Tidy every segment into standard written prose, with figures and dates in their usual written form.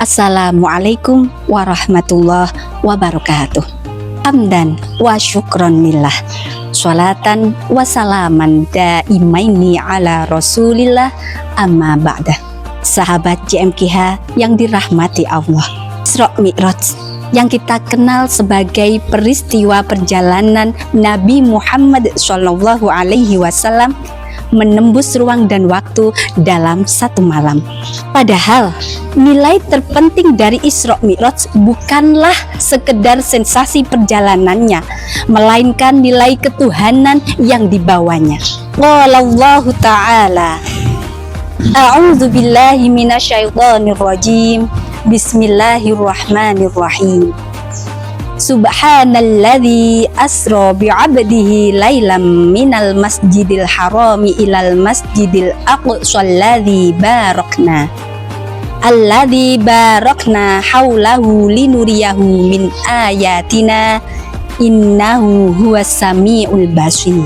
Assalamualaikum warahmatullahi wabarakatuh. Hamdan wa syukron lillah, sholatan wa salaman daimaini ala rasulillah, amma ba'dah. Sahabat JMKH yang dirahmati Allah, Isra Mi'raj yang kita kenal sebagai peristiwa perjalanan Nabi Muhammad SAW menembus ruang dan waktu dalam satu malam. Padahal nilai terpenting dari Isra Mi'raj bukanlah sekedar sensasi perjalanannya, melainkan nilai ketuhanan yang dibawanya. Qala Allah Ta'ala, A'udzu billahi minasyaitonir rajim. Bismillahirrahmanirrahim. Subhanalladzi asra bi'abdihi lailam minal masjidil harami ilal masjidil aqsa alladzi barakna haulahu linuriyahu min ayatina innahu huwas samiul basir.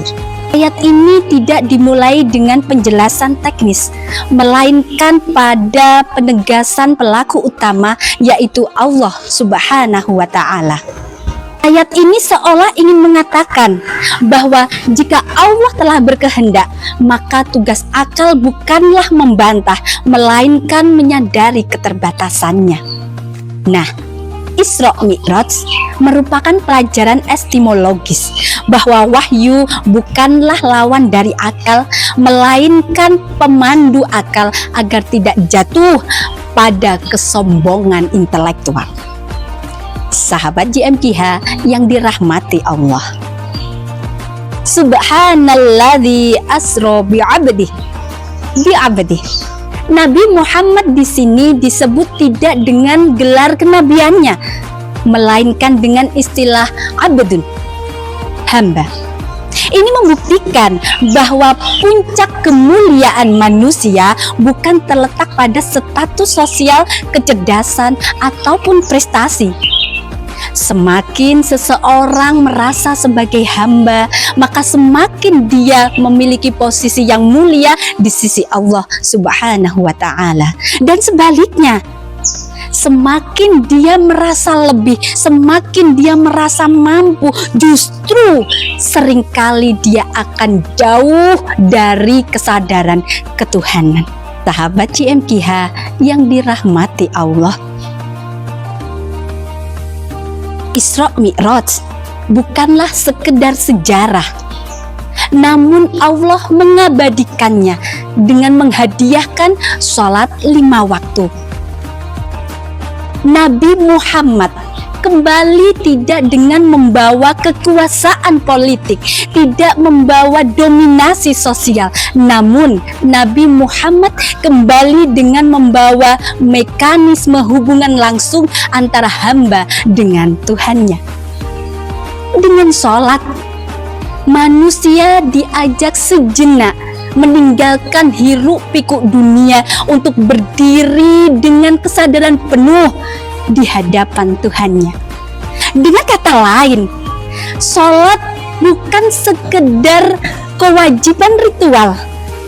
Ayat ini tidak dimulai dengan penjelasan teknis, melainkan pada penegasan pelaku utama, yaitu Allah Subhanahu wa Ta'ala. Ayat ini seolah ingin mengatakan bahwa jika Allah telah berkehendak, maka tugas akal bukanlah membantah, melainkan menyadari keterbatasannya. Nah, Isra Mi'raj merupakan pelajaran epistemologis bahwa wahyu bukanlah lawan dari akal, melainkan pemandu akal agar tidak jatuh pada kesombongan intelektual. Sahabat JMKH yang dirahmati Allah, Subhanalladzi asra bi'abdihi. Nabi Muhammad di sini disebut tidak dengan gelar kenabiannya, melainkan dengan istilah abdun, hamba. Ini membuktikan bahwa puncak kemuliaan manusia bukan terletak pada status sosial, kecerdasan, ataupun prestasi. Semakin seseorang merasa sebagai hamba, maka semakin dia memiliki posisi yang mulia di sisi Allah Subhanahu wa Ta'ala. Dan sebaliknya, semakin dia merasa lebih, semakin dia merasa mampu, justru seringkali dia akan jauh dari kesadaran ketuhanan. Sahabat JMKH yang dirahmati Allah, Isra Mi'raj bukanlah sekedar sejarah, namun Allah mengabadikannya dengan menghadiahkan sholat 5 waktu. Nabi Muhammad kembali tidak dengan membawa kekuasaan politik, tidak membawa dominasi sosial, namun Nabi Muhammad kembali dengan membawa mekanisme hubungan langsung antara hamba dengan Tuhannya. Dengan sholat, manusia diajak sejenak meninggalkan hiruk pikuk dunia untuk berdiri dengan kesadaran penuh di hadapan Tuhannya. Dengan kata lain, sholat bukan sekedar kewajiban ritual,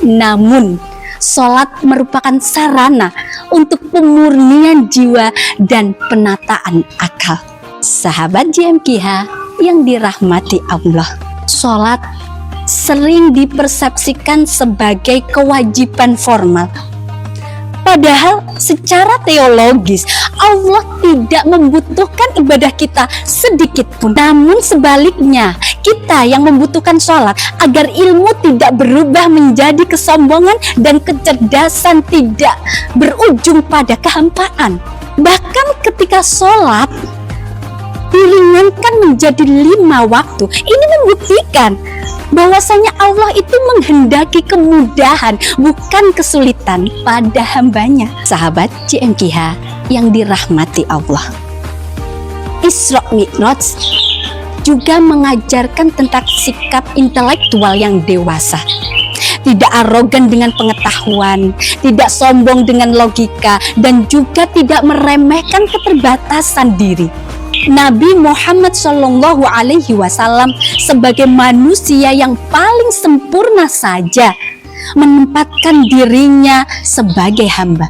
namun sholat merupakan sarana untuk pemurnian jiwa dan penataan akal. Sahabat JMKH yang dirahmati Allah, sholat sering dipersepsikan sebagai kewajiban formal. Padahal secara teologis Allah tidak membutuhkan ibadah kita sedikit pun. Namun sebaliknya, kita yang membutuhkan sholat agar ilmu tidak berubah menjadi kesombongan dan kecerdasan tidak berujung pada kehampaan. Bahkan ketika sholat diringankan menjadi 5 waktu, ini membuktikan bahwasanya Allah itu menghendaki kemudahan, bukan kesulitan pada hambanya. Sahabat JMKH yang dirahmati Allah, Isra Mi'raj juga mengajarkan tentang sikap intelektual yang dewasa. Tidak arogan dengan pengetahuan, tidak sombong dengan logika, dan juga tidak meremehkan keterbatasan diri. Nabi Muhammad SAW sebagai manusia yang paling sempurna saja menempatkan dirinya sebagai hamba.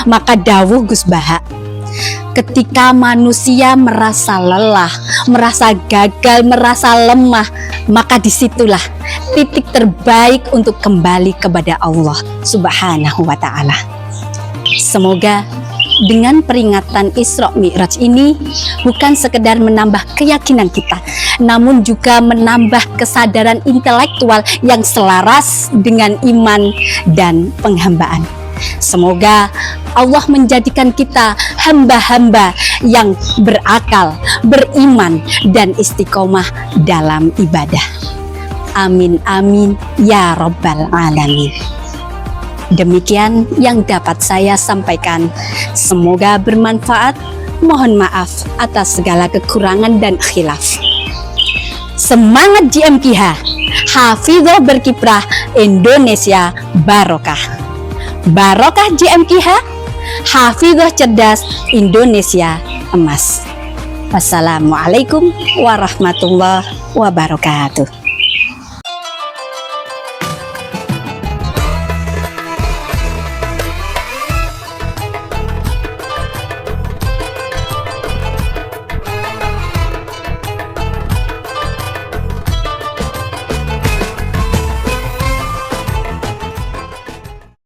Maka dawuh Gus Baha, Ketika manusia merasa lelah, merasa gagal, merasa lemah, maka disitulah titik terbaik untuk kembali kepada Allah Subhanahu wa Ta'ala. Semoga dengan peringatan Isra Mi'raj ini bukan sekedar menambah keyakinan kita, namun juga menambah kesadaran intelektual yang selaras dengan iman dan penghambaan. Semoga Allah menjadikan kita hamba-hamba yang berakal, beriman, dan istiqomah dalam ibadah. Amin amin ya rabbal alamin. Demikian yang dapat saya sampaikan. Semoga bermanfaat. Mohon maaf atas segala kekurangan dan khilaf. Semangat JMKH, Hafizah berkiprah, Indonesia barokah. Barokah JMKH, Hafizah cerdas, Indonesia emas. Wassalamualaikum warahmatullahi wabarakatuh.